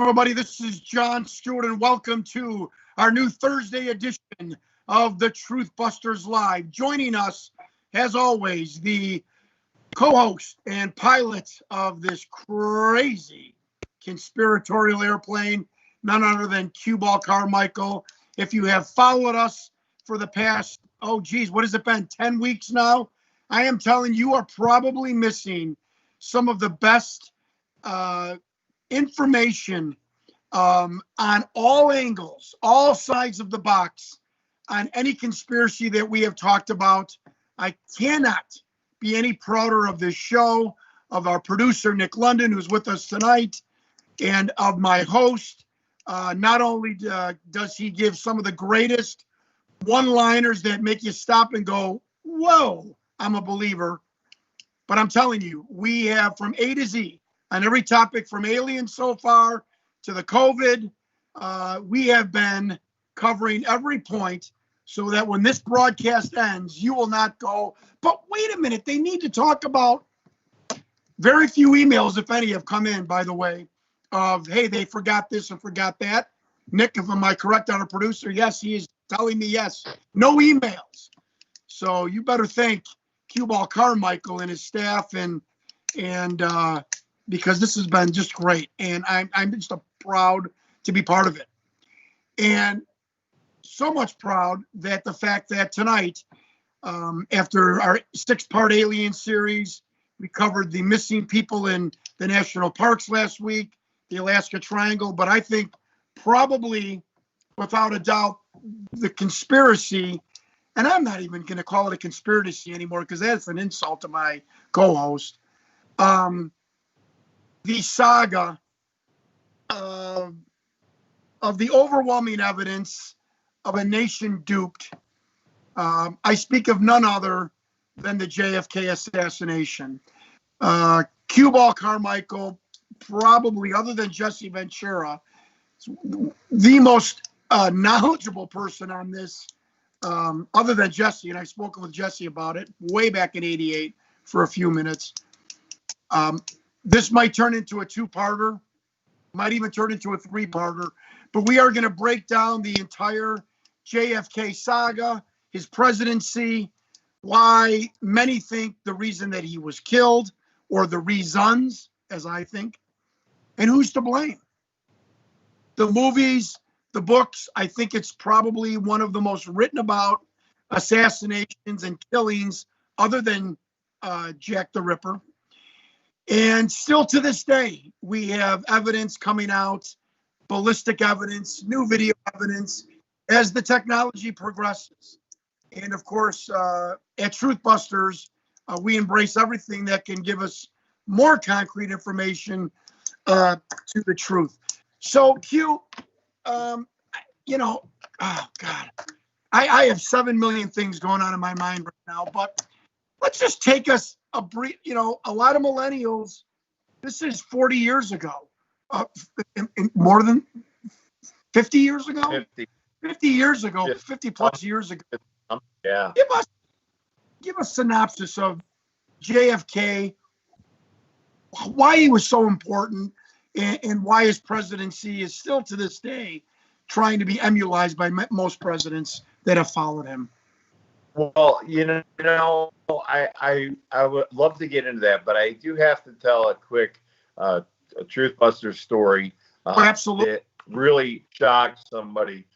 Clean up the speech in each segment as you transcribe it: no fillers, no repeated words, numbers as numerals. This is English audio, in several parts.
everybody. This is Jon Stewart, and welcome to our new Thursday edition of the TruthBusters Live. Joining us, as always, the co-host and pilot of this crazy conspiratorial airplane, none other than Cueball Carmichael. If you have followed us for the past, what has it been, 10 weeks now? I am telling you, are probably missing some of the best information on all angles, all sides of the box, on any conspiracy that we have talked about. I cannot be any prouder of this show, of our producer, Nick London, who's with us tonight, and of my host. Not only does he give some of the greatest one-liners that make you stop and go, whoa, I'm a believer, but I'm telling you, we have from A to Z on every topic, from aliens so far to the COVID. We have been covering every point so that when this broadcast ends, you will not go, but wait a minute, they need to talk about. Very few emails, if any, have come in, by the way, of, hey, they forgot this and forgot that. Nick, if am I correct on a producer? Yes, he is telling me yes. No emails. So you better thank Cueball Carmichael and his staff, and because this has been just great, and I'm just proud to be part of it, and so much proud that the fact that tonight, after our 6-part alien series, we covered the missing people in the national parks last week, the Alaska Triangle, but I think probably, without a doubt, the conspiracy, and I'm not even going to call it a conspiracy anymore because that's an insult to my co-host, the saga of the overwhelming evidence of a nation duped. I speak of none other than the JFK assassination. Cueball Carmichael, probably, other than Jesse Ventura, the most knowledgeable person on this, other than Jesse, and I've spoken with Jesse about it way back in '88 for a few minutes. This might turn into a 2-parter, might even turn into a 3-parter, but we are going to break down the entire JFK saga, his presidency, why many think the reason that he was killed, or the reasons, as I think, and who's to blame. The movies, the books, I think it's probably one of the most written about assassinations and killings other than Jack the Ripper. And still to this day, we have evidence coming out, ballistic evidence, new video evidence, as the technology progresses. And of course, at TruthBusters, we embrace everything that can give us more concrete information to the truth. So, Q, oh God, I have 7 million things going on in my mind right now, but let's just take us a brief, a lot of millennials, this is 40 years ago, more than 50 years ago? 50 years ago, 50 plus years ago. Yeah. Give us a synopsis of JFK, why he was so important, and why his presidency is still to this day trying to be emulated by most presidents that have followed him. Well, I would love to get into that, but I do have to tell a quick a TruthBusters story. Absolutely. That really shocked somebody.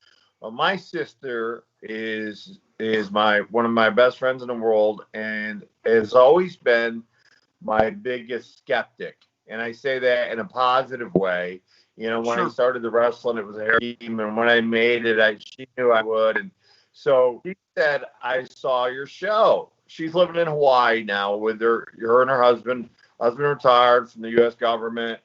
My sister is one of my best friends in the world, and has always been my biggest skeptic. And I say that in a positive way. When Sure. I started the wrestling, it was a hair team, and when I made it, she knew I would. And so she said, I saw your show. She's living in Hawaii now with her and her husband. Husband retired from the U.S. government.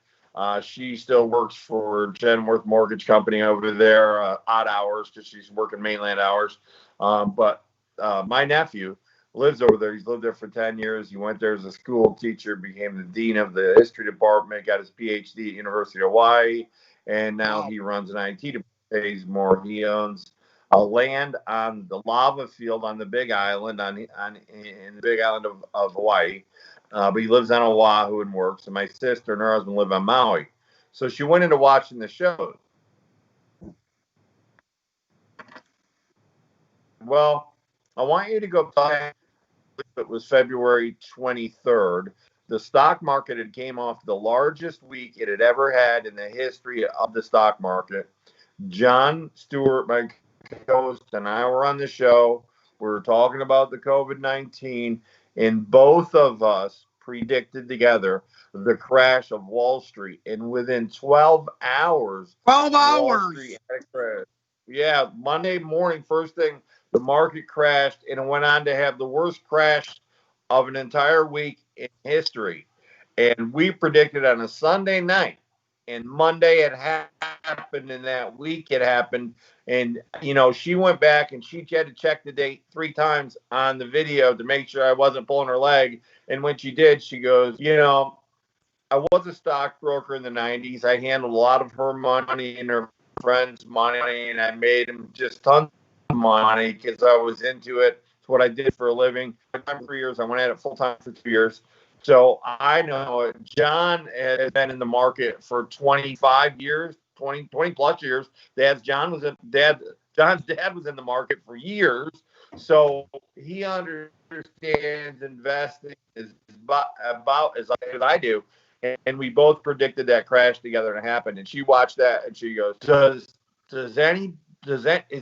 She still works for Genworth Mortgage Company over there, odd hours because she's working mainland hours. But my nephew lives over there. He's lived there for 10 years. He went there as a school teacher, became the dean of the history department, got his PhD at University of Hawaii, and now he runs an IT department. Pays more. He owns land on the lava field on the Big Island, in the Big Island of Hawaii. But he lives on Oahu and works. And my sister and her husband live on Maui. So she went into watching the show. Well, I want you to go back. It was February 23rd. The stock market had came off the largest week it had ever had in the history of the stock market. Jon Stewart, my co-host, and I were on the show. We were talking about the COVID-19, and both of us predicted together the crash of Wall Street. And within 12 hours, 12 Wall hours. Street had a crash. Yeah, Monday morning, first thing, the market crashed, and it went on to have the worst crash of an entire week in history. And we predicted on a Sunday night, and Monday it happened, and that week it happened. And, she went back and she had to check the date 3 times on the video to make sure I wasn't pulling her leg. And when she did, she goes, I was a stockbroker in the 90s. I handled a lot of her money and her friends' money, and I made them just tons of money because I was into it. It's what I did for a living. For 3 years, I went at it full time for 2 years. So I know it. Jon has been in the market for 25 years, 20 plus years. Jon's dad was in the market for years. So he understands investing about as I do. And we both predicted that crash together and it happened. And she watched that and she goes, has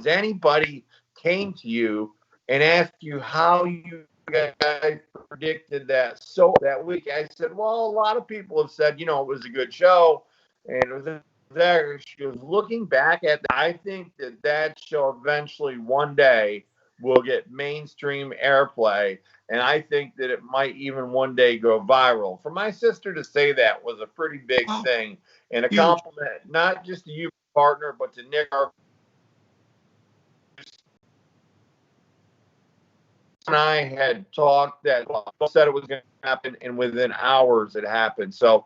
anybody came to you and asked you how you guys predicted that that week? I said, well, a lot of people have said, it was a good show and it was there. She was looking back at that. I think that show eventually one day will get mainstream airplay. And I think that it might even one day go viral. For my sister to say that was a pretty big thing and a compliment, not just to you, partner, but to Nick, our and I had talked that said it was going to happen, and within hours it happened. So,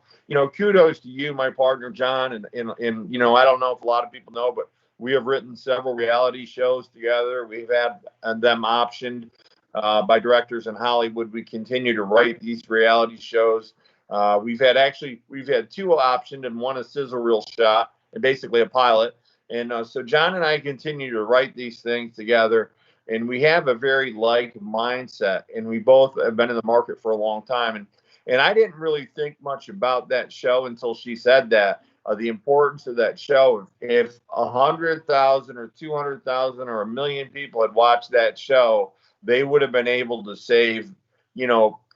kudos to you, my partner, Jon. And I don't know if a lot of people know, but we have written several reality shows together. We've had them optioned by directors in Hollywood. We continue to write these reality shows. We've had 2 optioned and one a sizzle reel shot, and basically a pilot. And so Jon and I continue to write these things together. And we have a very like mindset, and we both have been in the market for a long time. And I didn't really think much about that show until she said that, the importance of that show. If 100,000 or 200,000 or 1 million people had watched that show, they would have been able to save,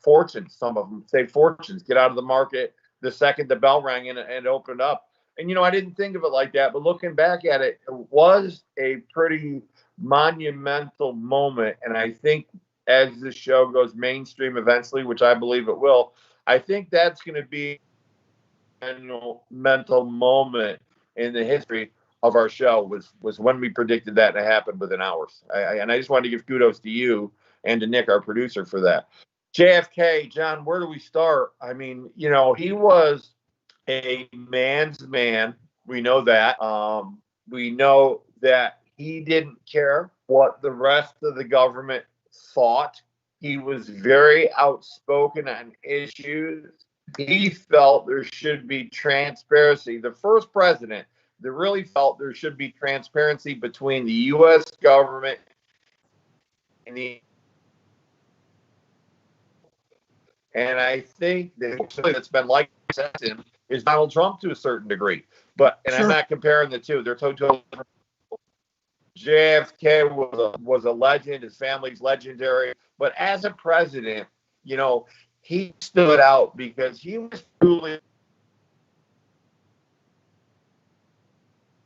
fortunes. Some of them save fortunes, get out of the market the second the bell rang and opened up. And, I didn't think of it like that, but looking back at it, it was a pretty monumental moment. And I think as the show goes mainstream eventually, which I believe it will, I think that's going to be a monumental moment in the history of our show was when we predicted that to happen within hours. And I just wanted to give kudos to you and to Nick, our producer, for that. JFK, Jon, where do we start? I mean, he was a man's man. We know that. We know that he didn't care what the rest of the government thought. He was very outspoken on issues. He felt there should be transparency. The first president that really felt there should be transparency between the U.S. government and and I think that's been like him is Donald Trump to a certain degree. But I'm not comparing the two. They're totally different. JFK was a legend. His family's legendary. But as a president, he stood out because he was truly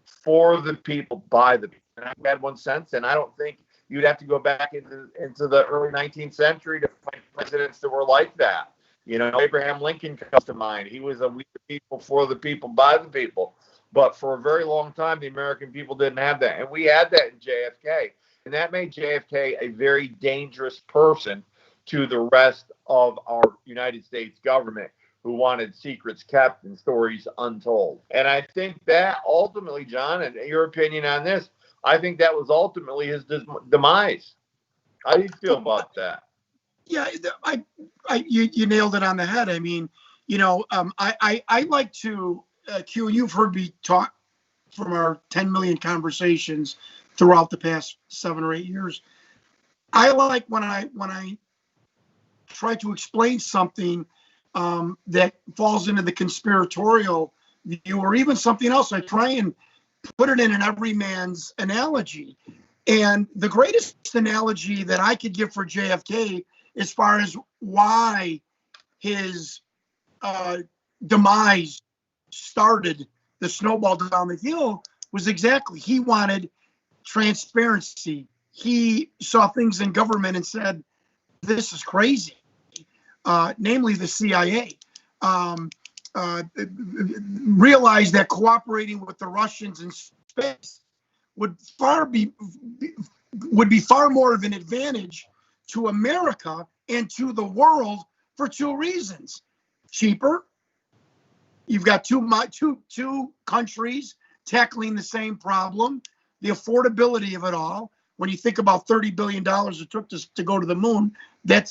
for the people, by the people. And I've had one sense, and I don't think you'd have to go back into the early 19th century to find presidents that were like that. Abraham Lincoln comes to mind. He was a we the people, for the people, by the people. But for a very long time, the American people didn't have that. And we had that in JFK. And that made JFK a very dangerous person to the rest of our United States government, who wanted secrets kept and stories untold. And I think that ultimately, Jon, and your opinion on this, I think that was ultimately his demise. How do you feel about that? Yeah, you nailed it on the head. I mean, I like to Q, you've heard me talk from our 10 million conversations throughout the past 7 or 8 years. I like when I try to explain something that falls into the conspiratorial view, or even something else. I try and put it in an everyman's analogy. And the greatest analogy that I could give for JFK, as far as why his demise started the snowball down the hill, was exactly, he wanted transparency. He saw things in government and said, this is crazy. Namely the CIA. Realized that cooperating with the Russians in space would be far more of an advantage to America and to the world for 2 reasons. Cheaper. You've got two countries tackling the same problem. The affordability of it all. When you think about $30 billion it took to go to the moon,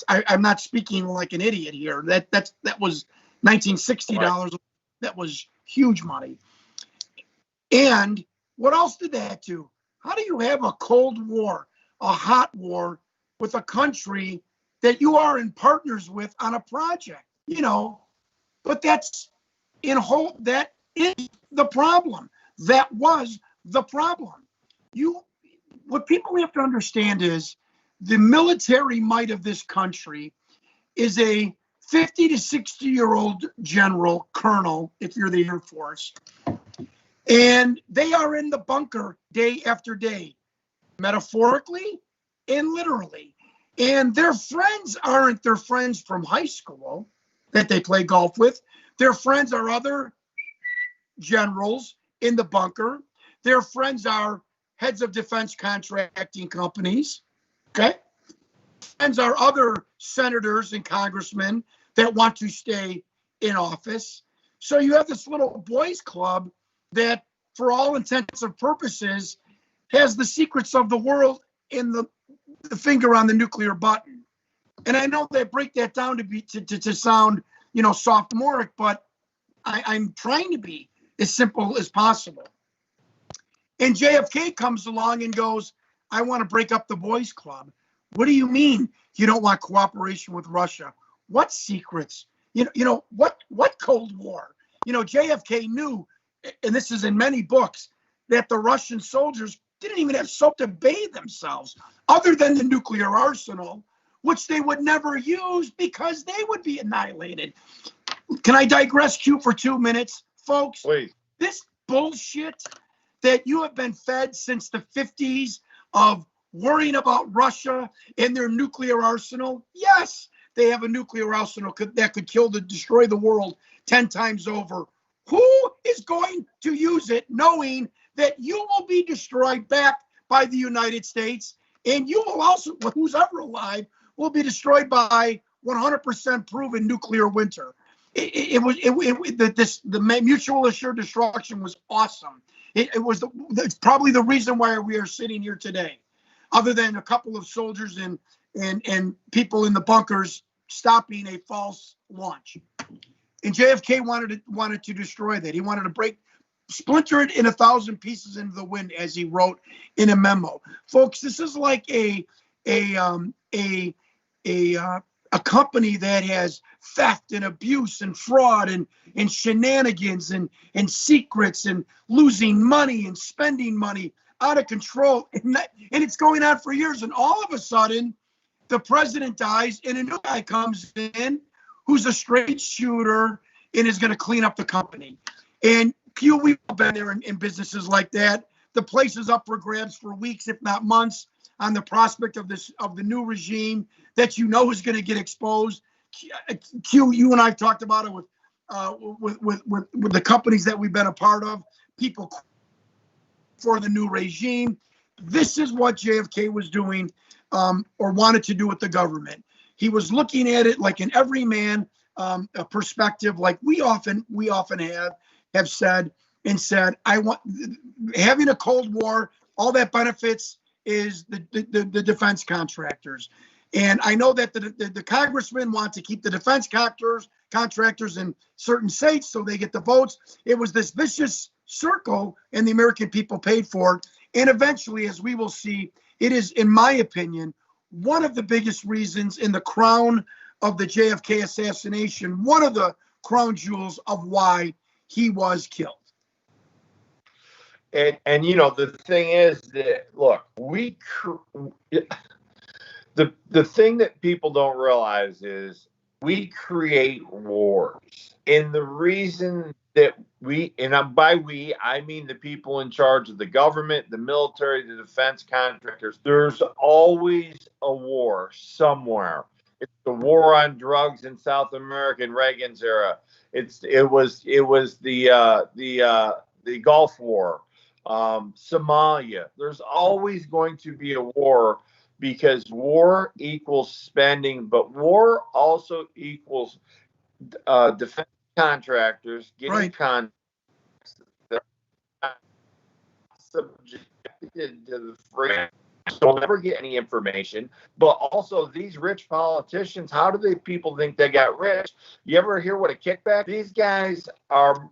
I'm not speaking like an idiot here. That was $1960. Right. That was huge money. And what else did that do? How do you have a Cold War, a hot war with a country that you are in partners with on a project? But that is the problem. That was the problem. What people have to understand is the military might of this country is a 50 to 60-year-old general, colonel, if you're the Air Force, and they are in the bunker day after day, metaphorically and literally. And their friends aren't their friends from high school that they play golf with. Their friends are other generals in the bunker. Their friends are heads of defense contracting companies, okay? Friends are other senators and congressmen that want to stay in office. So you have this little boys club that, for all intents and purposes, has the secrets of the world in the finger on the nuclear button. And I know they break that down to sound, sophomoric, but I'm trying to be as simple as possible. And JFK comes along and goes, I want to break up the boys club. What do you mean you don't want cooperation with Russia? What secrets? What Cold War? JFK knew, and this is in many books, that the Russian soldiers didn't even have soap to bathe themselves, other than the nuclear arsenal, which they would never use because they would be annihilated. Can I digress, Q, for 2 minutes? Folks, please. This bullshit that you have been fed since the 50s of worrying about Russia and their nuclear arsenal. Yes, they have a nuclear arsenal that could destroy the world 10 times over. Who is going to use it knowing that you will be destroyed back by the United States, and you will also, who's ever alive, will be destroyed by 100% proven nuclear winter? The mutual assured destruction was awesome. It's probably the reason why we are sitting here today, other than a couple of soldiers and people in the bunkers stopping a false launch. And JFK wanted to destroy that. He wanted to splinter it in 1,000 pieces into the wind, as he wrote in a memo. Folks, this is like a company that has theft and abuse and fraud and shenanigans and secrets and losing money and spending money out of control. And it's going on for years. And all of a sudden, the president dies and a new guy comes in who's a straight shooter and is going to clean up the company. And Q, we've been there in businesses like that. The place is up for grabs for weeks, if not months, on the prospect of the new regime that is going to get exposed. Q, you and I have talked about it with the companies that we've been a part of, people for the new regime. This is what JFK was doing or wanted to do with the government. He was looking at it like an everyman perspective, like we often have said, I want having a Cold War, all that benefits is the defense contractors. And I know that the congressmen want to keep the defense contractors in certain states so they get the votes. It was this vicious circle, and the American people paid for it. And eventually, as we will see, it is, in my opinion, one of the biggest reasons in the crown of the JFK assassination, one of the crown jewels of why he was killed. And you know, the thing is that, look, the thing that people don't realize is we create wars. And the reason that by we, I mean the people in charge of the government, the military, the defense contractors, there's always a war somewhere. It's the war on drugs in South America in Reagan's era. It was the Gulf War, Somalia. There's always going to be a war, because war equals spending, but war also equals defense contractors getting right. contracts that are subjected to the free. So we'll never get any information. But also, these rich politicians, how do people think they got rich? You ever hear what a kickback? These guys are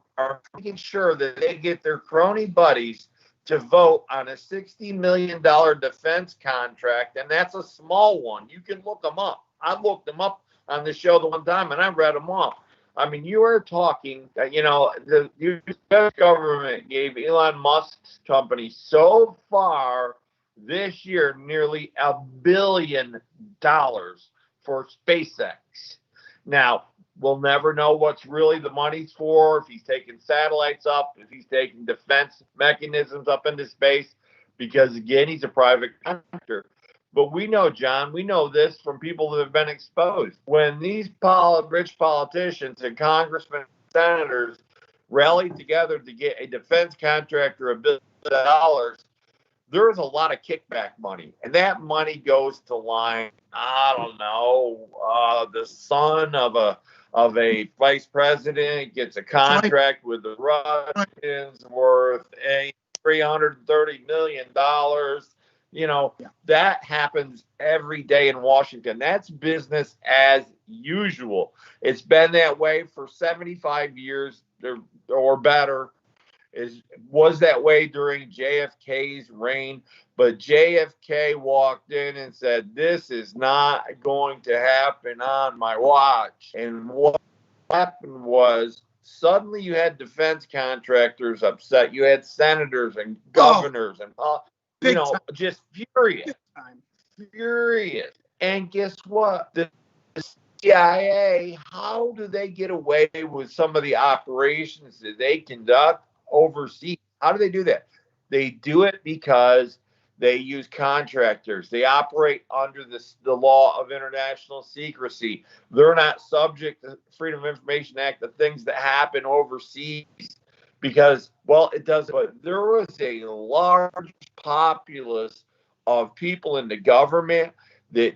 making sure that they get their crony buddies to vote on a $60 million defense contract, and that's a small one. You can look them up. I looked them up on the show the one time, and I read them off. I mean, you are talking, the U.S. government gave Elon Musk's company so far this year nearly $1 billion for SpaceX. Now, we'll never know what's really the money's for, if he's taking satellites up, if he's taking defense mechanisms up into space, because, again, he's a private contractor. But we know, John, we know this from people that have been exposed. When these rich politicians and congressmen and senators rallied together to get a defense contractor $1 billion, there's a lot of kickback money. And that money goes to line, I don't know, the son of a vice president gets a contract with the Russians worth $330 million. That happens every day in Washington. That's business as usual. It's been that way for 75 years or better. Was that way during JFK's reign, but JFK walked in and said, this is not going to happen on my watch. And what happened was, suddenly you had defense contractors upset. You had senators and governors and just furious. Furious. And guess what? The CIA, how do they get away with some of the operations that they conduct overseas? How do they do that? They do it because they use contractors. They operate under the law of international secrecy. They're not subject to the Freedom of Information Act, the things that happen overseas, because, well, it doesn't. But there was a large populace of people in the government that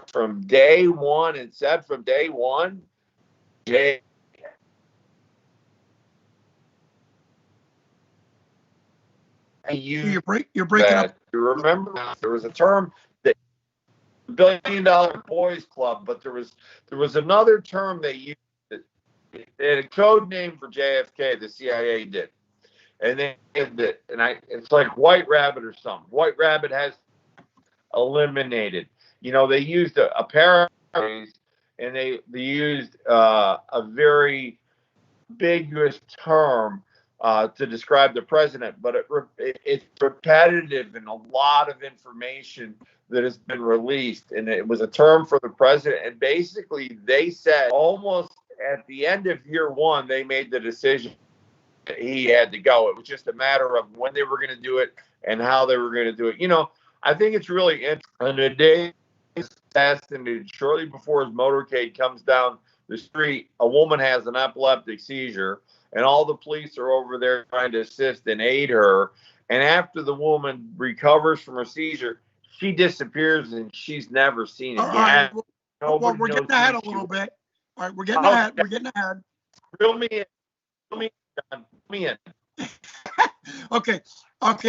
from day one, and said from day one, you're breaking up. You remember there was a term, that $1 billion boys club, but there was another term they used. They had a code name for JFK. The CIA did, and they did it. And it's like White Rabbit or something. White Rabbit has eliminated. They used a paraphrase, and they used a very ambiguous term to describe the president, but it's repetitive in a lot of information that has been released. And it was a term for the president. And basically, they said almost at the end of year one, they made the decision that he had to go. It was just a matter of when they were going to do it and how they were going to do it. I think it's really interesting. On the day he's assassinated, shortly before his motorcade comes down the street, a woman has an epileptic seizure, and all the police are over there trying to assist and aid her. And after the woman recovers from her seizure, she disappears, and she's never seen again. All right. Well, we're getting ahead a little bit. All right, we're getting ahead. We're getting ahead. Reel me in. John. Reel me in. Okay.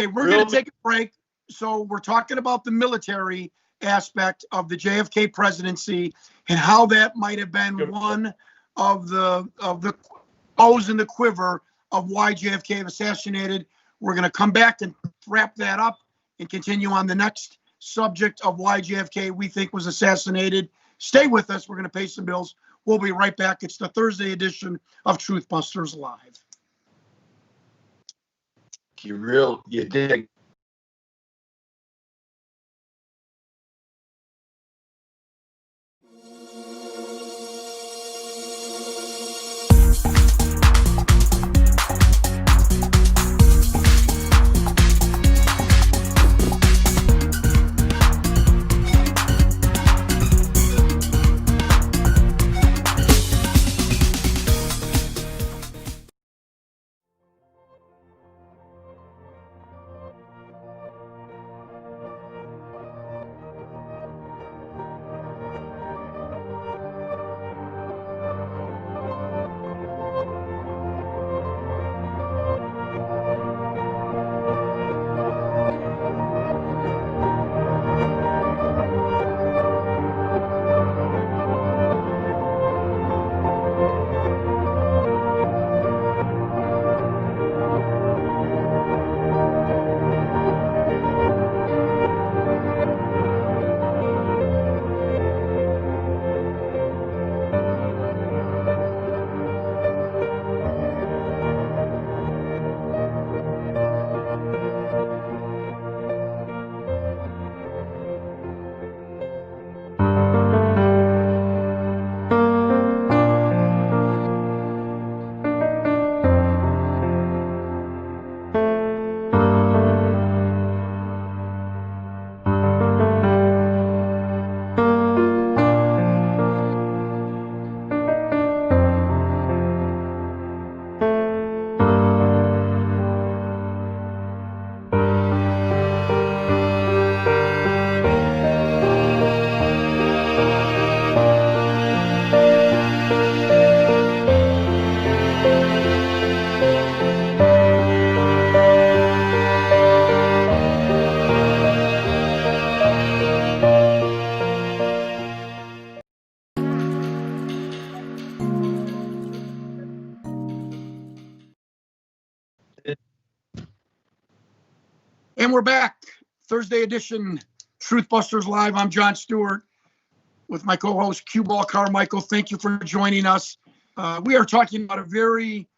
We're going to take a break. So we're talking about the military aspect of the JFK presidency and how that might have been one of the bows in the quiver of why JFK was assassinated. We're going to come back and wrap that up and continue on the next subject of why JFK we think was assassinated. Stay with us. We're going to pay some bills. We'll be right back. It's the Thursday edition of TruthBusters Live. You did. And we're back. Thursday edition, TruthBusters Live. I'm Jon Stewart with my co-host Cueball Carmichael. Thank you for joining us. We are talking about a very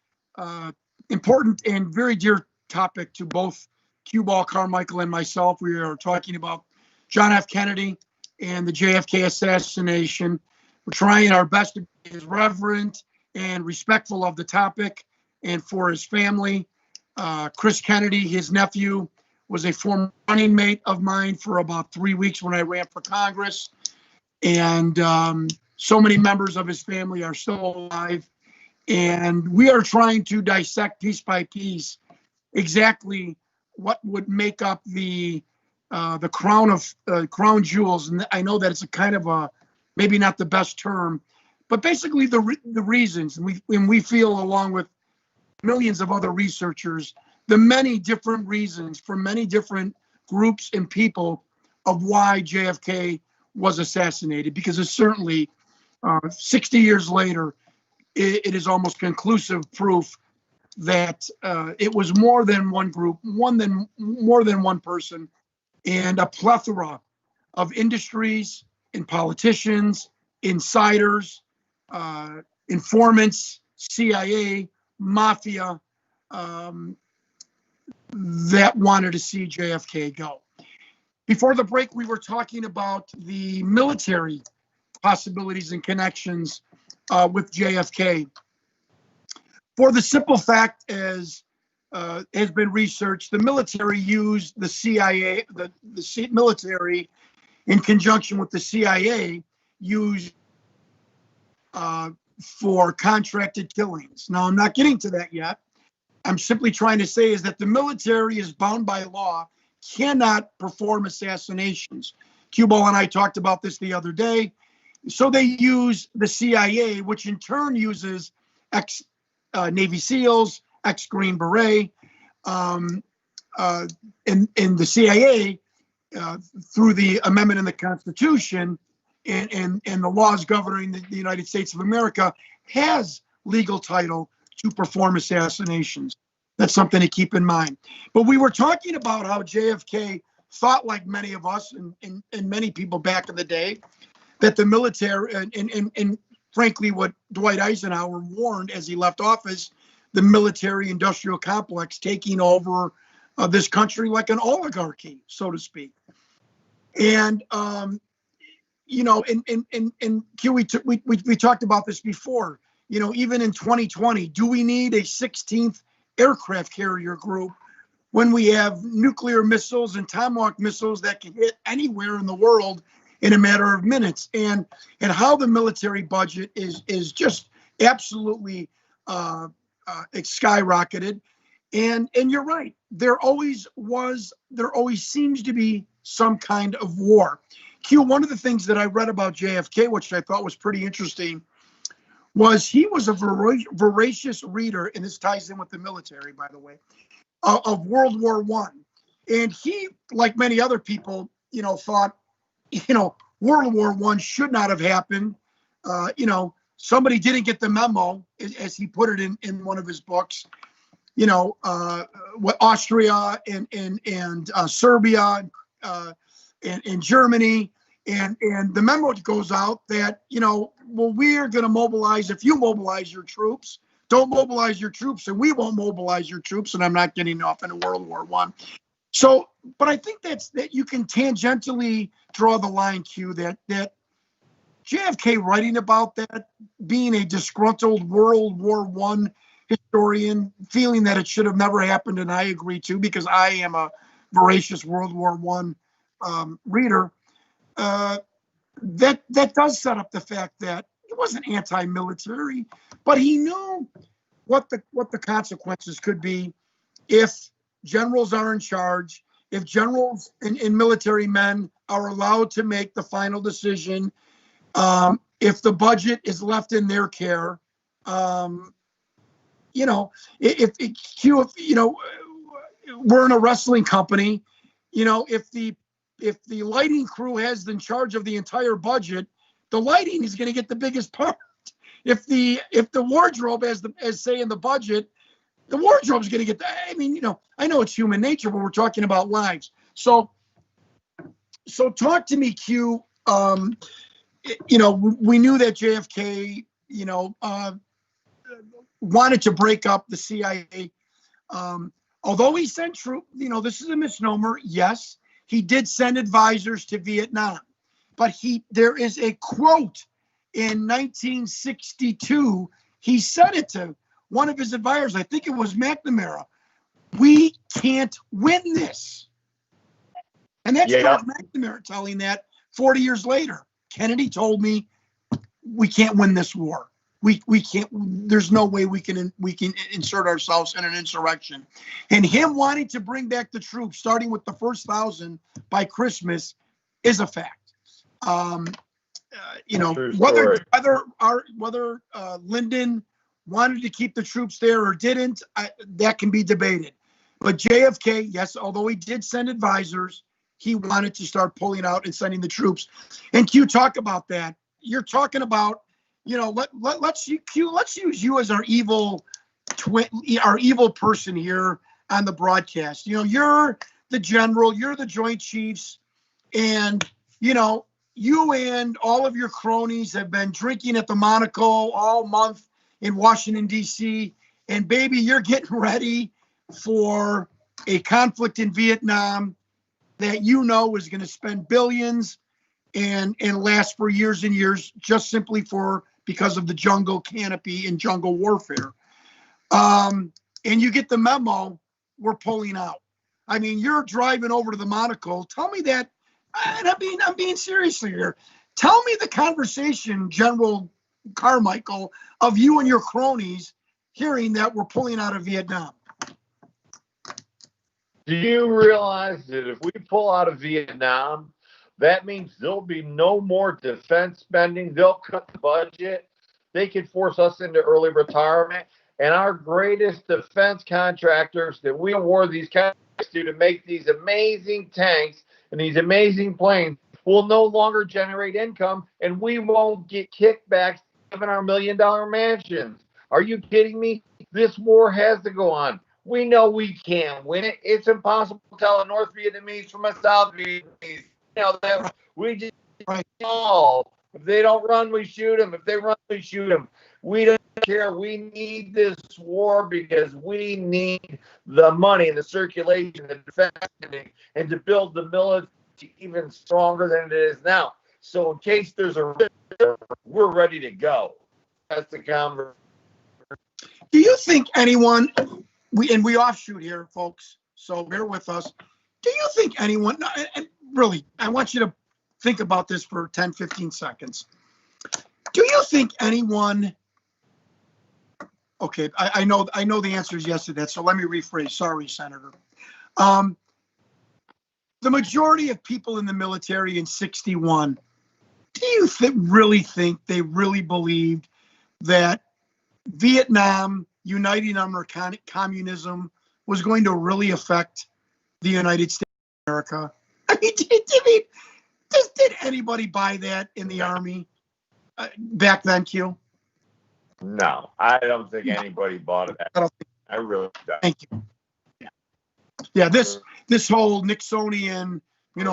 important and very dear topic to both Cueball Carmichael and myself. We are talking about John F. Kennedy and the JFK assassination. We're trying our best to be as reverent and respectful of the topic and for his family. Chris Kennedy, his nephew, was a former running mate of mine for about 3 weeks when I ran for Congress. And so many members of his family are still alive. And we are trying to dissect piece by piece exactly what would make up the crown jewels. And I know that it's a kind of a, maybe not the best term, but basically the reasons. And we feel, along with millions of other researchers, the many different reasons for many different groups and people of why JFK was assassinated, because it's certainly 60 years later, it is almost conclusive proof that it was more than one group, more than one person, and a plethora of industries and politicians, insiders, informants, CIA, mafia, that wanted to see JFK go. Before the break, we were talking about the military possibilities and connections with JFK. For the simple fact, as has been researched, the military used the CIA, the military in conjunction with the CIA used for contracted killings. Now, I'm not getting to that yet. I'm simply trying to say is that the military is bound by law, cannot perform assassinations. Cueball and I talked about this the other day. So they use the CIA, which in turn uses ex-Navy SEALs, ex-Green Beret, and the CIA, through the amendment in the Constitution and the laws governing the United States of America, has legal title to perform assassinations. That's something to keep in mind. But we were talking about how JFK thought, like many of us and many people back in the day, that the military and frankly what Dwight Eisenhower warned as he left office, the military industrial complex taking over this country like an oligarchy, so to speak. And you know, and Q, we talked about this before. You know, even in 2020, do we need a 16th aircraft carrier group when we have nuclear missiles and Tomahawk missiles that can hit anywhere in the world in a matter of minutes? And how the military budget is just absolutely skyrocketed. And you're right. There always seems to be some kind of war. Q, one of the things that I read about JFK, which I thought was pretty interesting, was he was a voracious reader, and this ties in with the military, by the way, of World War I. And he, like many other people, you know, thought, you know, World War I should not have happened. You know, somebody didn't get the memo, as he put it in one of his books. You know, what Austria and Serbia and Germany, and the memo goes out that, you know, well, we're going to mobilize. If you mobilize your troops, don't mobilize your troops, and we won't mobilize your troops. And I'm not getting off into World War I. So, but I think that you can tangentially draw the line, Q, that JFK writing about that, being a disgruntled World War I historian, feeling that it should have never happened, and I agree too, because I am a voracious World War I reader. That does set up the fact that he wasn't anti-military, but he knew what the consequences could be if generals are in charge, if generals and military men are allowed to make the final decision, if the budget is left in their care. You know, if you know, we're in a wrestling company, you know, if the lighting crew has in charge of the entire budget, the lighting is going to get the biggest part. If the wardrobe as say in the budget, the wardrobe is going to get I mean, you know, I know it's human nature, but we're talking about lives. So talk to me, Q. You know, we knew that JFK, you know, wanted to break up the CIA. Although he sent troops, you know, this is a misnomer. Yes, he did send advisors to Vietnam, but there is a quote in 1962. He said it to one of his advisors, I think it was McNamara, "We can't win this." And that's George McNamara telling that 40 years later. Kennedy told me, "We can't win this war. We can't. There's no way we can insert ourselves in an insurrection." And him wanting to bring back the troops, starting with the first 1,000 by Christmas, is a fact. You know, whether Lyndon wanted to keep the troops there or didn't, that can be debated. But JFK, yes, although he did send advisors, he wanted to start pulling out and sending the troops. And Q, talk about that. You're talking about, you know, let's use you as our evil person here on the broadcast. You know, you're the general, you're the Joint Chiefs, and you know, you and all of your cronies have been drinking at the Monaco all month in Washington, D.C., and baby, you're getting ready for a conflict in Vietnam that you know is going to spend billions and last for years and years, just simply because of the jungle canopy and jungle warfare. And you get the memo, we're pulling out. I mean, you're driving over to the Monaco. Tell me that, and I'm being serious here. Tell me the conversation, General Carmichael, of you and your cronies hearing that we're pulling out of Vietnam. Do you realize that if we pull out of Vietnam, that means there'll be no more defense spending? They'll cut the budget. They could force us into early retirement. And our greatest defense contractors that we award these contracts to make these amazing tanks and these amazing planes will no longer generate income, and we won't get kickbacks in our $1 million mansions. Are you kidding me? This war has to go on. We know we can't win it. It's impossible to tell a North Vietnamese from a South Vietnamese. We just all. If they don't run, we shoot them. If they run, we shoot them. We don't care. We need this war because we need the money, the circulation, the defense, and to build the military even stronger than it is now. So in case there's a risk, we're ready to go. That's the conversation. Do you think anyone, we offshoot here, folks, so bear with us. Do you think anyone, and really, I want you to think about this for 10, 15 seconds. Do you think anyone, okay, I know the answer is yes to that, so let me rephrase. Sorry, Senator. The majority of people in the military in 61, do you really think they really believed that Vietnam uniting under communism was going to really affect the United States of America? I mean, did anybody buy that in the Army back then, Q? No, I don't think anybody bought it. I really don't. Thank you. Yeah, this whole Nixonian,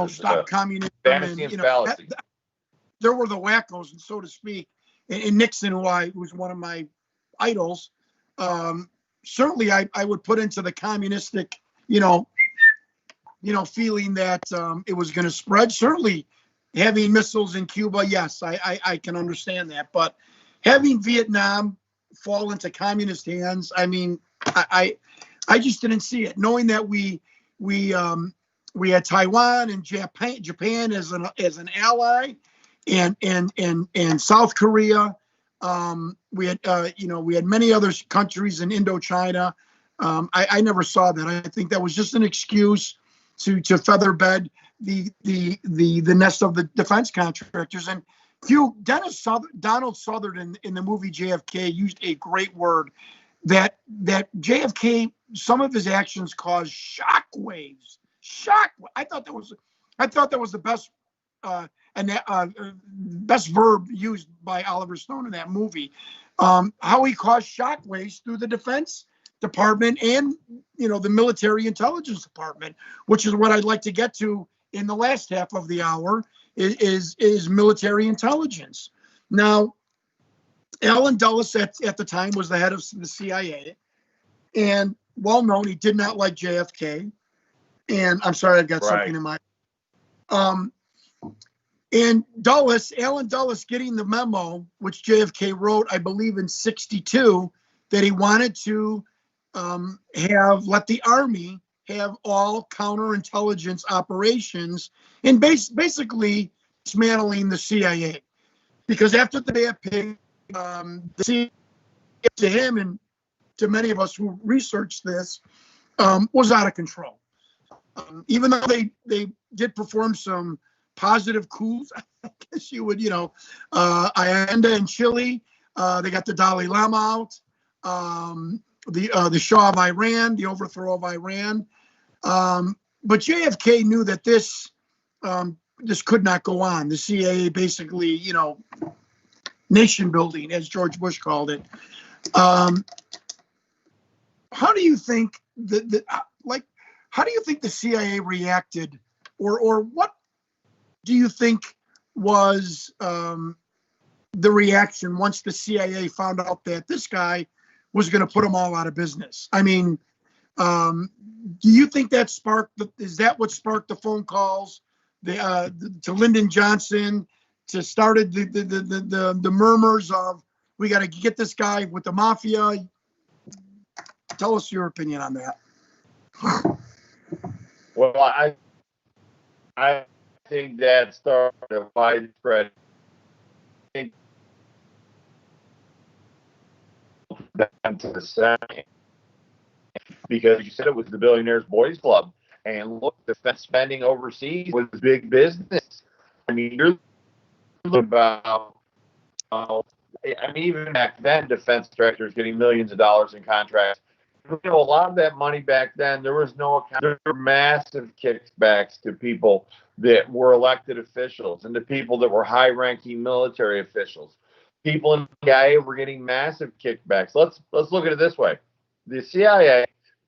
stop communism, and there were the wackos, and so to speak, and Nixon, who's one of my idols. Certainly, I would put into the communistic, feeling that it was going to spread. Certainly, having missiles in Cuba, yes, I can understand that. But having Vietnam fall into communist hands, I mean, I just didn't see it. Knowing that we had Taiwan and Japan as an ally, and South Korea. We had many other countries in Indochina. I never saw that. I think that was just an excuse to featherbed the nest of the defense contractors. And Donald Sutherland in the movie JFK used a great word that JFK, some of his actions caused shockwaves. I thought that was the best best verb used by Oliver Stone in that movie. How he caused shockwaves through the Defense Department and the Military Intelligence Department, which is what I'd like to get to in the last half of the hour, is military intelligence. Now, Allen Dulles at the time was the head of the CIA, and well known, he did not like JFK. And I'm sorry, I've got something in my. And Allen Dulles getting the memo, which JFK wrote, I believe in 62, that he wanted to let the Army have all counterintelligence operations and basically dismantling the CIA. Because after the Bay of Pigs, the CIA, to him and to many of us who researched this, was out of control. Even though they did perform some positive coups, I guess you would, Allende in Chile, they got the Dalai Lama out, the Shah of Iran, the overthrow of Iran. But JFK knew that this could not go on. The CIA basically, nation building, as George Bush called it. How do you think how do you think the CIA reacted, or what do you think was the reaction once the CIA found out that this guy was going to put them all out of business? I mean, do you think that is that what sparked the phone calls to Lyndon Johnson, to started the murmurs of, we got to get this guy with the mafia? Tell us your opinion on that. Well, I think that started a widespread. To the second, because you said it was the Billionaires Boys Club, and look, defense spending overseas was big business. I mean, you're about. Even back then, defense directors getting millions of dollars in contracts. A lot of that money back then, there was no account. There were massive kickbacks to people that were elected officials and to people that were high-ranking military officials. People in the CIA were getting massive kickbacks. Let's look at it this way. The CIA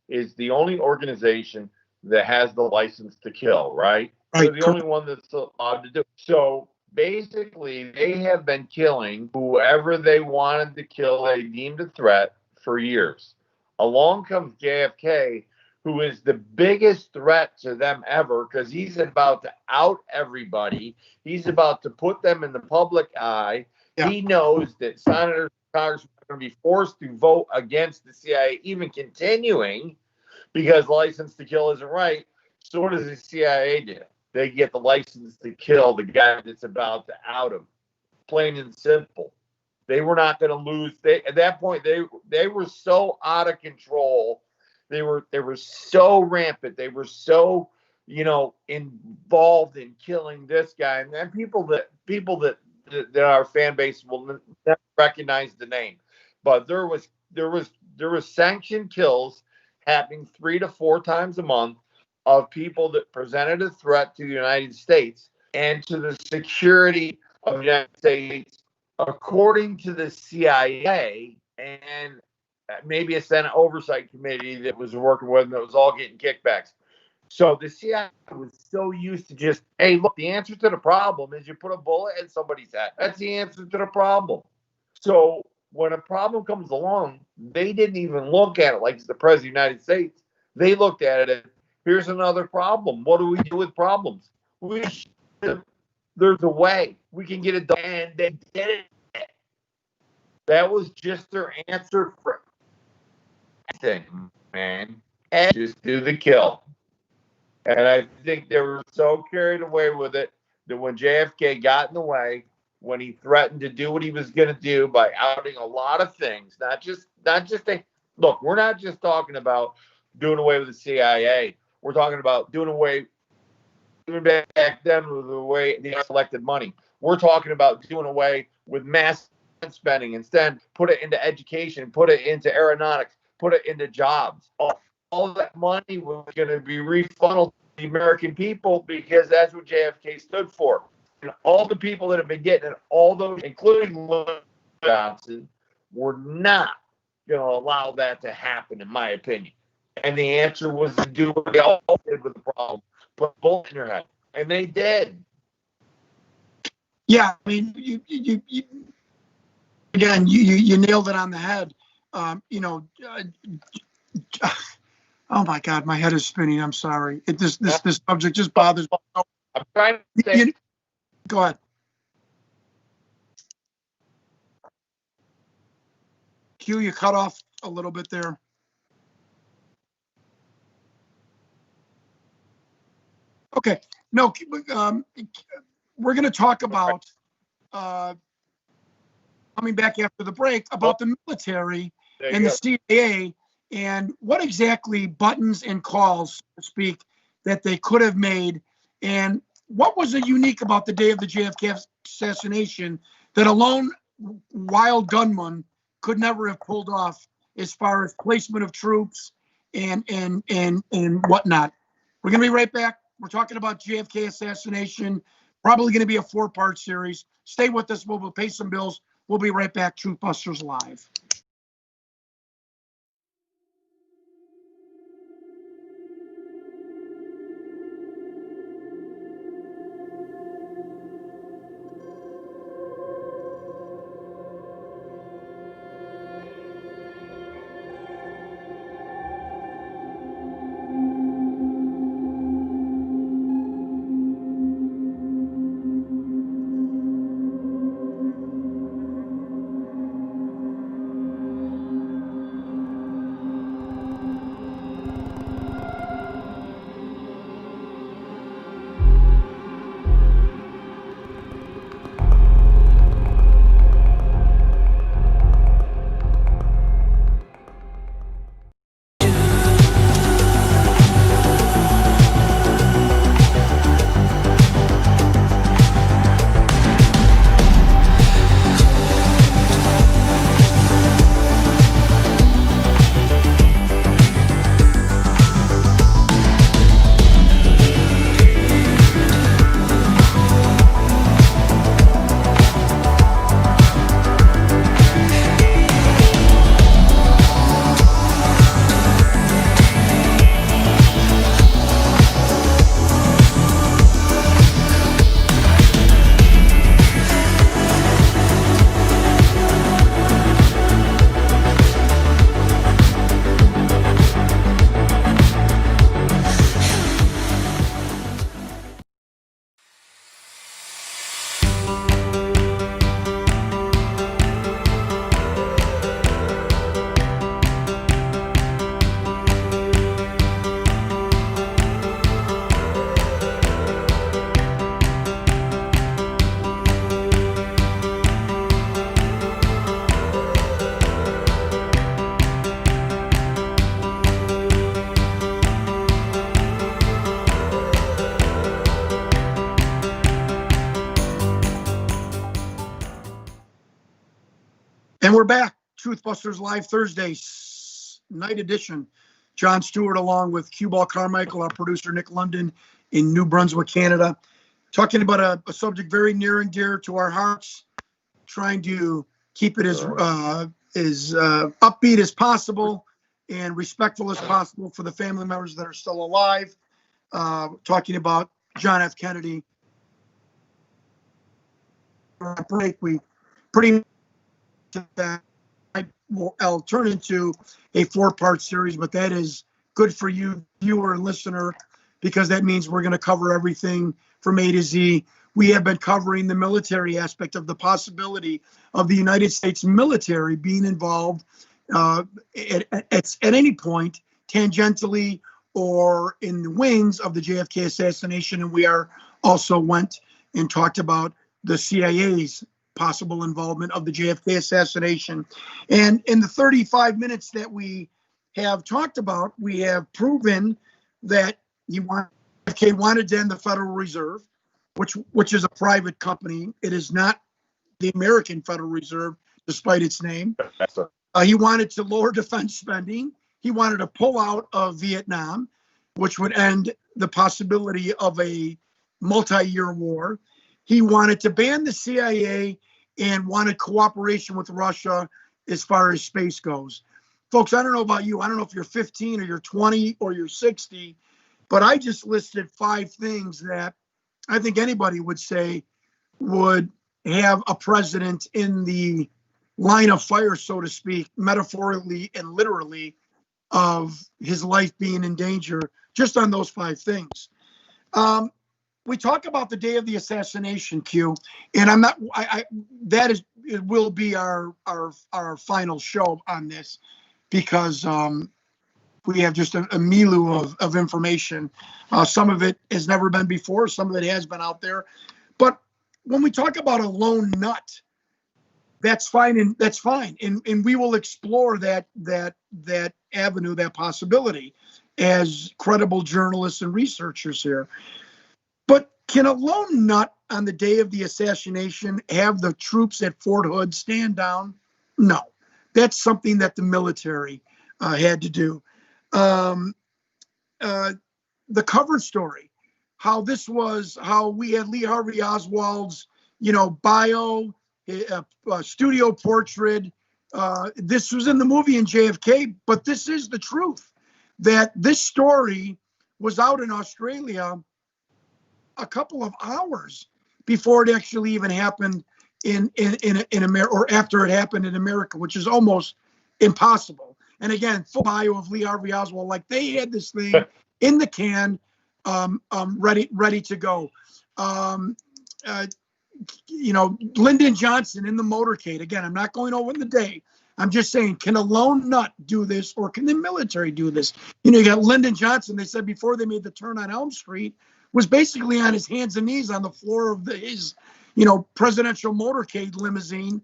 is the only organization that has the license to kill, right? They're the only one that's allowed to do it. So basically, they have been killing whoever they wanted to kill, they deemed a threat for years. Along comes JFK, who is the biggest threat to them ever because he's about to out everybody. He's about to put them in the public eye. Yeah. He knows that senators and congressmen are going to be forced to vote against the CIA, even continuing, because license to kill isn't right. So what does the CIA do? They get the license to kill the guy that's about to out him. Plain and simple. They were not going to lose. At that point, they were so out of control. They were so rampant. They were so, involved in killing this guy. And then people that our fan base will never recognize the name. But there was sanctioned kills happening 3 to 4 times a month of people that presented a threat to the United States and to the security of the United States, according to the CIA and maybe a Senate oversight committee that was working with them that was all getting kickbacks. So the CIA was so used to just, hey, look, the answer to the problem is you put a bullet in somebody's head. That's the answer to the problem. So when a problem comes along, they didn't even look at it like it's the President of the United States. They looked at it as, here's another problem. What do we do with problems? There's a way. We can get it done. And they did it. That was just their answer for everything, man. And just do the kill. And I think they were so carried away with it that when JFK got in the way, when he threatened to do what he was going to do by outing a lot of things, not just look, we're not just talking about doing away with the CIA. We're talking about doing away, even back then, with the way they collected money. We're talking about doing away with mass spending. Instead, put it into education, put it into aeronautics, put it into jobs. All that money was going to be refunneled to the American people because that's what JFK stood for. And all the people that have been getting it, all those, including Johnson, were not going to allow that to happen, in my opinion. And the answer was to do what they all did with the problem, put a bullet in your head. And they did. Yeah, I mean, you again, you nailed it on the head. Oh my God, my head is spinning. I'm sorry. This subject just bothers me. I'm trying to say. Go ahead. Q, you cut off a little bit there. Okay. No, we're going to talk about, coming back after the break, about the military and the CIA and what exactly buttons and calls, so to speak, that they could have made. And what was unique about the day of the JFK assassination that a lone wild gunman could never have pulled off, as far as placement of troops and whatnot. We're going to be right back. We're talking about JFK assassination, probably going to be a 4-part series. Stay with us. We'll pay some bills. We'll be right back. TruthBusters Live. And we're back. TruthBusters Live Thursday night edition. Jon Stewart along with Cueball Carmichael, our producer Nick London in New Brunswick, Canada. Talking about a subject very near and dear to our hearts. Trying to keep it as upbeat as possible and respectful as possible for the family members that are still alive. Talking about John F. Kennedy. Break. We pretty much I'll turn into a 4-part series, but that is good for you, viewer and listener, because that means we're going to cover everything from A to Z. We have been covering the military aspect of the possibility of the United States military being involved at any point, tangentially or in the wings of the JFK assassination. And we also went and talked about the CIA's possible involvement of the JFK assassination. And in the 35 minutes that we have talked about, we have proven that JFK wanted to end the Federal Reserve, which is a private company. It is not the American Federal Reserve, despite its name. He wanted to lower defense spending. He wanted to pull out of Vietnam, which would end the possibility of a multi-year war. He wanted to ban the CIA and wanted cooperation with Russia as far as space goes. Folks, I don't know about you. I don't know if you're 15 or you're 20 or you're 60, but I just listed 5 things that I think anybody would say would have a president in the line of fire, so to speak, metaphorically and literally, of his life being in danger, just on those 5 things. We talk about the day of the assassination, Q, and I'm not. It will be our final show on this, because we have just a milieu of information. Some of it has never been before. Some of it has been out there. But when we talk about a lone nut, that's fine, and that's fine, and we will explore that avenue, that possibility, as credible journalists and researchers here. But can a lone nut on the day of the assassination have the troops at Fort Hood stand down? No, that's something that the military had to do. The cover story, how we had Lee Harvey Oswald's, bio, studio portrait. This was in the movie in JFK, but this is the truth, that this story was out in Australia a couple of hours before it actually even happened in America, or after it happened in America, which is almost impossible. And again, full bio of Lee Harvey Oswald, like they had this thing in the can, ready to go. Lyndon Johnson in the motorcade. Again, I'm not going over the day. I'm just saying, can a lone nut do this, or can the military do this? You got Lyndon Johnson, they said before they made the turn on Elm Street, was basically on his hands and knees on the floor of his presidential motorcade limousine,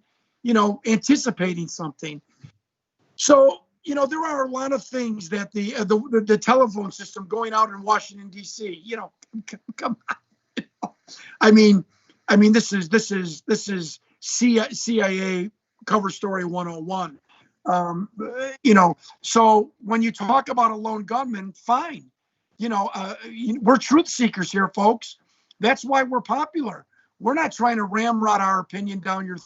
anticipating something. So, there are a lot of things that the telephone system going out in Washington, D.C., come on. I mean, this is CIA cover story 101. So when you talk about a lone gunman, fine. We're truth seekers here, folks. That's why we're popular. We're not trying to ramrod our opinion down your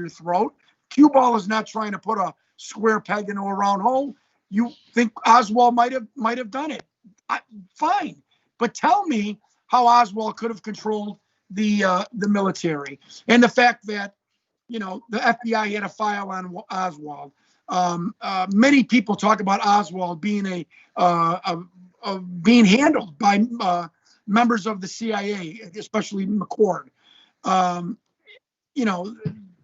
throat. Cueball is not trying to put a square peg into a round hole. You think Oswald might have done it? Fine, but tell me how Oswald could have controlled the military, and the fact that the FBI had a file on Oswald. Many people talk about Oswald being being handled by members of the CIA, especially McCord.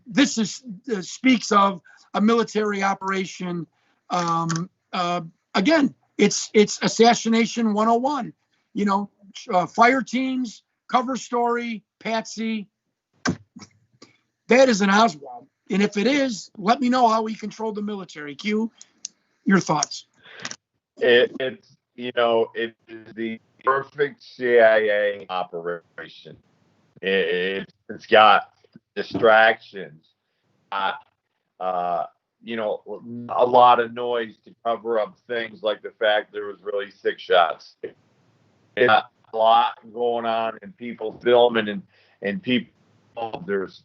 This speaks of a military operation. Again, it's assassination 101. Fire teams, cover story, Patsy. That is an Oswald. And if it is, let me know how he controlled the military. Q, your thoughts. It is the perfect CIA operation. It's got distractions, you know, a lot of noise to cover up things like the fact there was really 6 shots. It's a lot going on, and people filming, and people, there's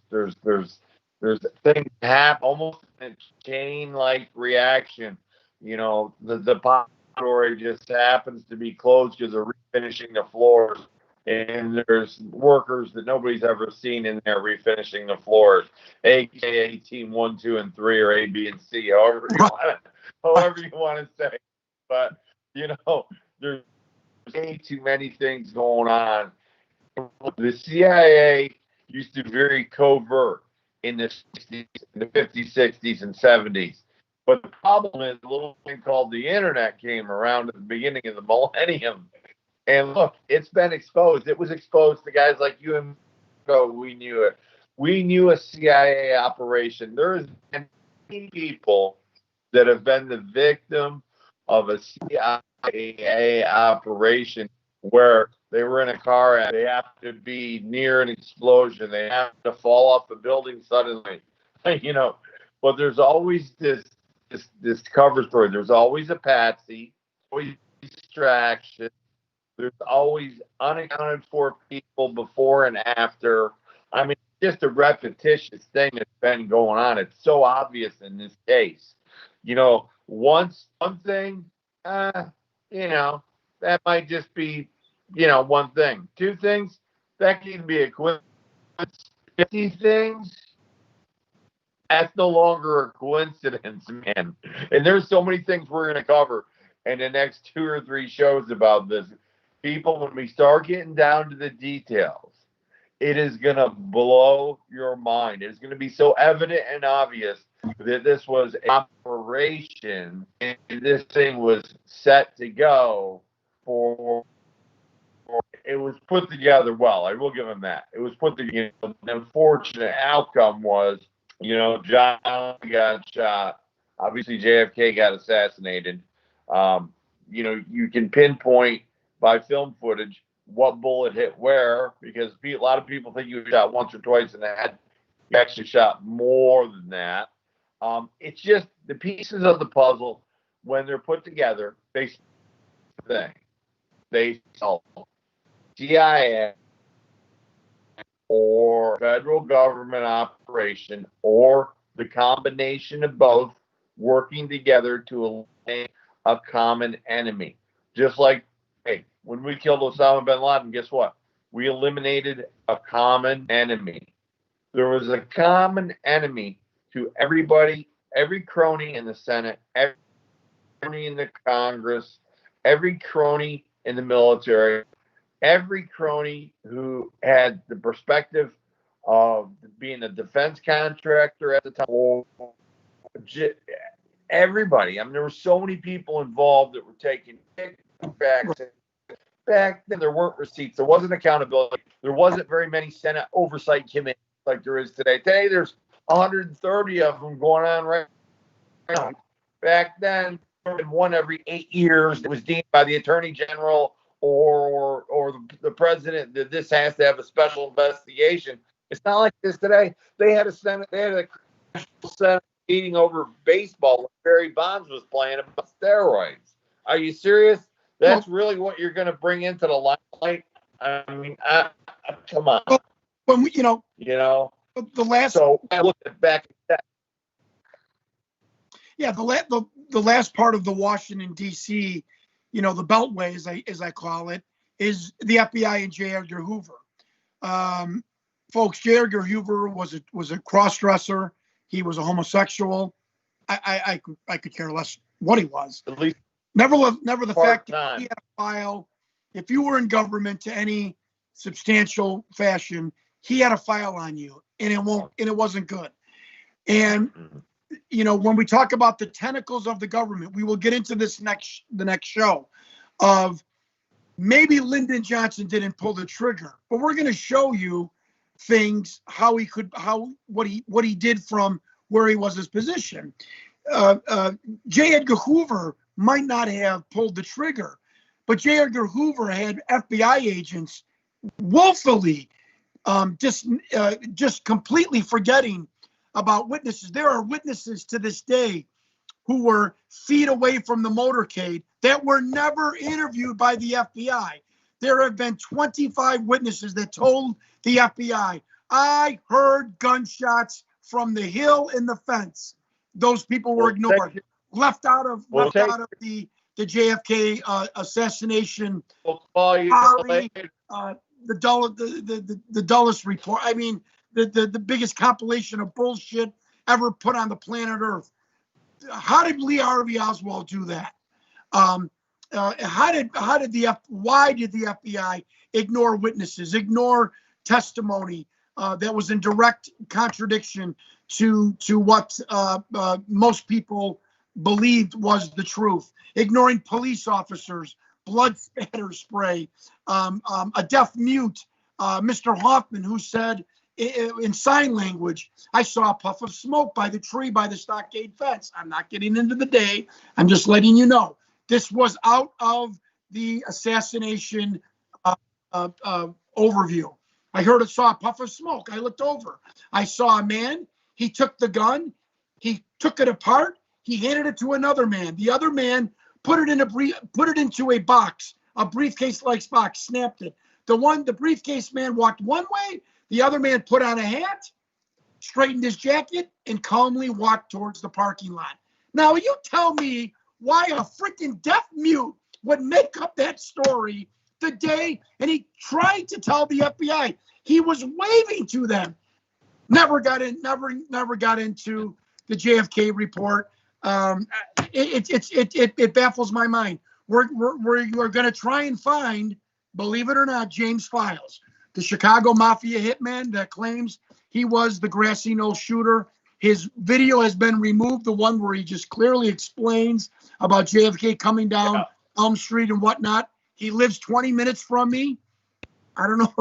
things happen almost in a chain like reaction. You know, the pop story just happens to be closed because they're refinishing the floors, and there's workers that nobody's ever seen in there refinishing the floors, aka team 1, 2, and 3, or A, B, and C, however you want to say. But you know, there's way too many things going on. The CIA used to be very covert in the 60s, the 50s, 60s, and 70s. But the problem is a little thing called the internet came around at the beginning of the millennium. And look, it's been exposed. It was exposed to guys like you and me. We knew it. We knew a CIA operation. There's many people that have been the victim of a CIA operation where they were in a car accident. They have to be near an explosion. They have to fall off the building suddenly. You know, but there's always this cover story. There's always a patsy, always distraction. There's always unaccounted for people before and after. I mean, just a repetitious thing that's been going on. It's so obvious in this case. You know, one thing, you know, that might just be, you know, one thing. 2 things, that can be a coincidence. 50 things, that's no longer a coincidence, man. And there's so many things we're going to cover in the next 2 or 3 shows about this. People, when we start getting down to the details, it is going to blow your mind. It's going to be so evident and obvious that this was an operation and this thing was set to go for. It was put together well. I will give him that. It was put together. The unfortunate outcome was, you know, John got shot. Obviously, JFK got assassinated. You know, you can pinpoint by film footage what bullet hit where, because a lot of people think you shot once or twice in the head. You actually shot more than that. It's just the pieces of the puzzle, when they're put together, they solve CIA or federal government operation or the combination of both working together to eliminate a common enemy. Just like, hey, when we killed Osama bin Laden, guess what? We eliminated a common enemy. There was a common enemy to everybody, every crony in the Senate, every crony in the Congress, every crony in the military, every crony who had the perspective of being a defense contractor at the time. Everybody. I mean, there were so many people involved that were taking kickbacks. Back then, there weren't receipts. There wasn't accountability. There wasn't very many Senate oversight committees like there is today. Today, there's 130 of them going on right now. Back then, there was one every 8 years. It was deemed by the Attorney General or the president that this has to have a special investigation. It's not like this today. They had a Senate meeting over baseball when Barry Bonds was playing about steroids. Are you serious? That's really what you're going to bring into the limelight? I mean, come on. When we, you know, the last. So I looked at back at that. Yeah, the last part of the Washington D.C., you know, the Beltway, as I call it, is the FBI and J. Edgar Hoover. Folks, J. Edgar Hoover was a cross-dresser. He was a homosexual. I could care less what he was. At least never the fact that he had a file. If you were in government to any substantial fashion, he had a file on you, and it wasn't good. And you know, when we talk about the tentacles of the government, we will get into this the next show of maybe Lyndon Johnson didn't pull the trigger, but we're going to show you things, what he did from where he was his position. J. Edgar Hoover might not have pulled the trigger, but J. Edgar Hoover had FBI agents willfully just completely forgetting about witnesses. There are witnesses to this day who were feet away from the motorcade that were never interviewed by the FBI. There have been 25 witnesses that told the FBI, I heard gunshots from the hill in the fence. Those people were ignored, left out of the JFK assassination. The dullest report. I mean, the biggest compilation of bullshit ever put on the planet Earth. How did Lee Harvey Oswald do that? Why did the FBI ignore witnesses, ignore testimony that was in direct contradiction to what most people believed was the truth, ignoring police officers, blood spatter spray, a deaf mute, Mr. Hoffman, who said in sign language, I saw a puff of smoke by the tree by the stockade fence. I'm not getting into the day. I'm just letting you know. This was out of the assassination overview. I saw a puff of smoke. I looked over. I saw a man. He took the gun. He took it apart. He handed it to another man. The other man put it into a box, a briefcase-like box, snapped it. The briefcase man walked one way. The other man put on a hat, straightened his jacket, and calmly walked towards the parking lot. Now, you tell me why a freaking deaf mute would make up that story the day, and he tried to tell the FBI. He was waving to them. Never got into the JFK report. It baffles my mind. We're going to try and find, believe it or not, James Files, the Chicago Mafia hitman that claims he was the grassy knoll shooter. His video has been removed, the one where he just clearly explains about JFK coming down Elm Street and whatnot. He lives 20 minutes from me. I don't know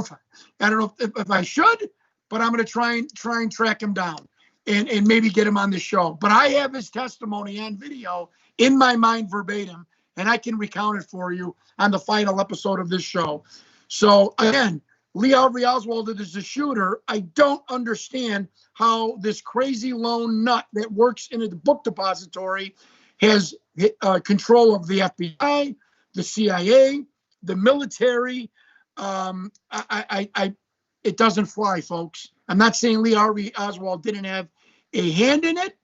if I should, but I'm going to try and track him down and maybe get him on the show. But I have his testimony on video in my mind verbatim, and I can recount it for you on the final episode of this show. So again, Lee Harvey Oswald is a shooter. I don't understand how this crazy lone nut that works in a book depository has control of the FBI, the CIA, the military. It doesn't fly, folks. I'm not saying Lee Harvey Oswald didn't have a hand in it,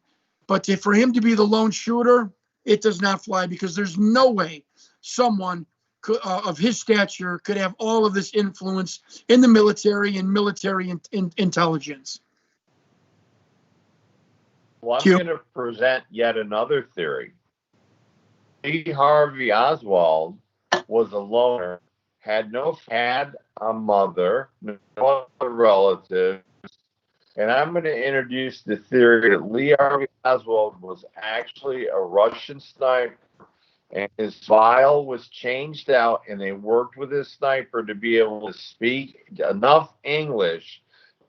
but for him to be the lone shooter, it does not fly, because there's no way someone of his stature could have all of this influence in the military and military intelligence. Well, I'm going to present yet another theory. Lee Harvey Oswald was a loner, had a mother, no other relatives, and I'm going to introduce the theory that Lee Harvey Oswald was actually a Russian sniper, and his file was changed out, and they worked with his sniper to be able to speak enough English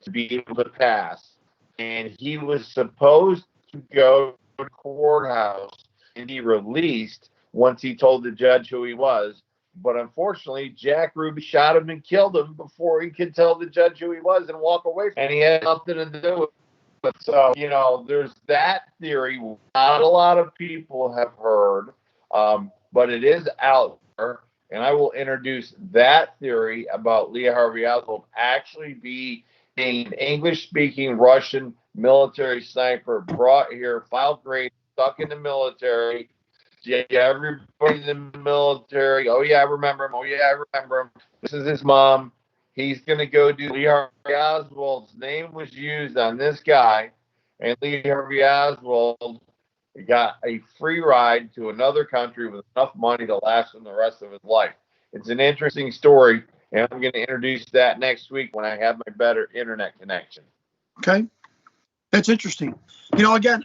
to be able to pass. And he was supposed to go to the courthouse and be released once he told the judge who he was. But unfortunately, Jack Ruby shot him and killed him before he could tell the judge who he was and walk away from him. And he had nothing to do with it. So, there's that theory not a lot of people have heard, but it is out there. And I will introduce that theory about Lee Harvey Oswald actually being an English-speaking Russian military sniper brought here, file grade, stuck in the military. Yeah, everybody in the military. Oh, yeah, I remember him. Oh, yeah, I remember him. This is his mom. He's going to go do Lee Harvey Oswald's name was used on this guy, and Lee Harvey Oswald got a free ride to another country with enough money to last him the rest of his life. It's an interesting story, and I'm going to introduce that next week when I have my better internet connection. Okay. That's interesting. Again,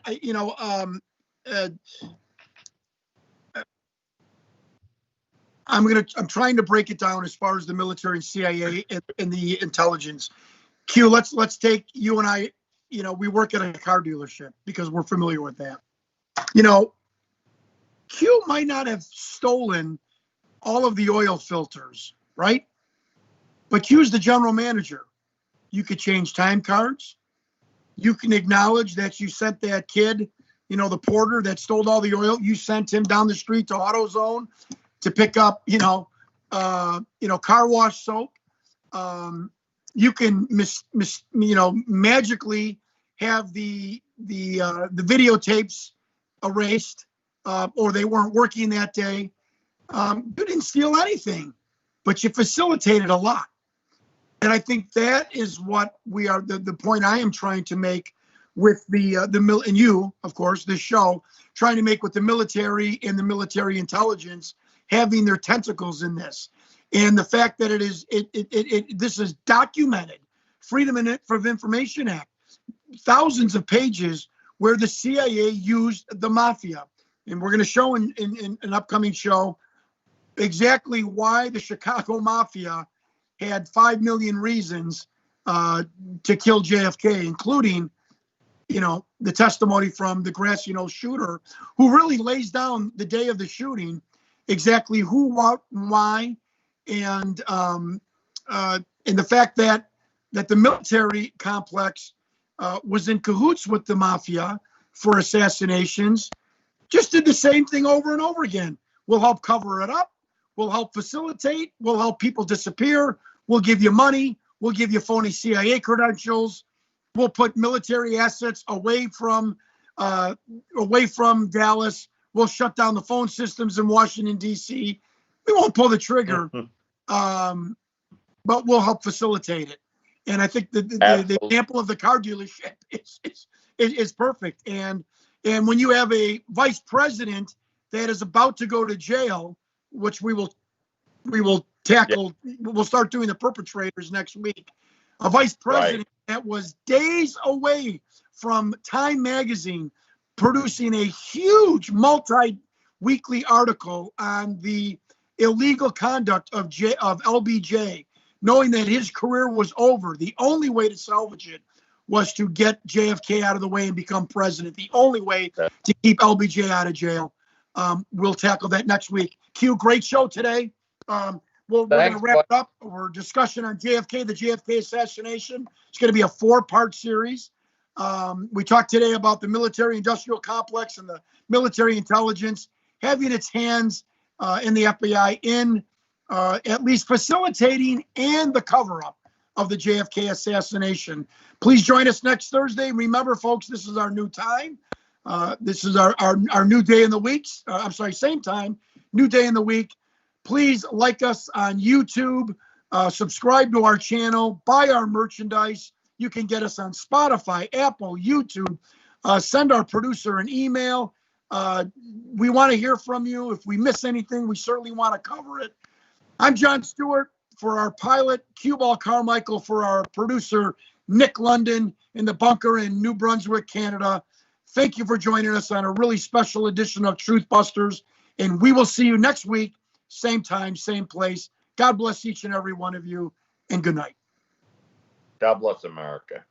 I'm trying to break it down as far as the military and CIA and the intelligence. Q, let's take you and I, we work at a car dealership because we're familiar with that. Q might not have stolen all of the oil filters, right? But Q's the general manager. You could change time cards. You can acknowledge that you sent that kid, you know, the porter that stole all the oil. You sent him down the street to AutoZone to pick up, car wash soap. You can magically have the videotapes erased, or they weren't working that day. You didn't steal anything, but you facilitated a lot. And I think that is what we are, the point I am trying to make with and you, of course, this show, trying to make with the military and the military intelligence having their tentacles in this. And the fact that this is documented, Freedom of Information Act, thousands of pages where the CIA used the mafia. And we're going to show in an upcoming show exactly why the Chicago mafia had 5 million reasons to kill JFK, including, the testimony from the Grassy Knoll shooter, who really lays down the day of the shooting exactly who, what, why, and the fact that the military complex was in cahoots with the mafia for assassinations, just did the same thing over and over again. We'll help cover it up. We'll help facilitate. We'll help people disappear. We'll give you money. We'll give you phony CIA credentials. We'll put military assets away from Dallas. We'll shut down the phone systems in Washington, D.C. We won't pull the trigger, but we'll help facilitate it. And I think the example of the car dealership is perfect. And when you have a vice president that is about to go to jail, which we will tackle, we'll start doing the perpetrators next week. A vice president that was days away from Time Magazine producing a huge multi-weekly article on the illegal conduct of LBJ, knowing that his career was over. The only way to salvage it was to get JFK out of the way and become president. The only way to keep LBJ out of jail. We'll tackle that next week. Q, great show today. We're going to wrap it up. Our discussion on JFK, the JFK assassination. It's going to be a 4-part series. We talked today about the military-industrial complex and the military intelligence having its hands in the FBI in at least facilitating and the cover-up of the JFK assassination. Please join us next Thursday. Remember, folks, this is our new time. This is our new day in the week. Same time, new day in the week. Please like us on YouTube, subscribe to our channel, buy our merchandise. You can get us on Spotify, Apple, YouTube. Send our producer an email. We want to hear from you. If we miss anything, we certainly want to cover it. I'm Jon Stewart for our pilot, Cueball Carmichael for our producer, Nick London in the bunker in New Brunswick, Canada. Thank you for joining us on a really special edition of TruthBusters, and we will see you next week, same time, same place. God bless each and every one of you, and good night. God bless America.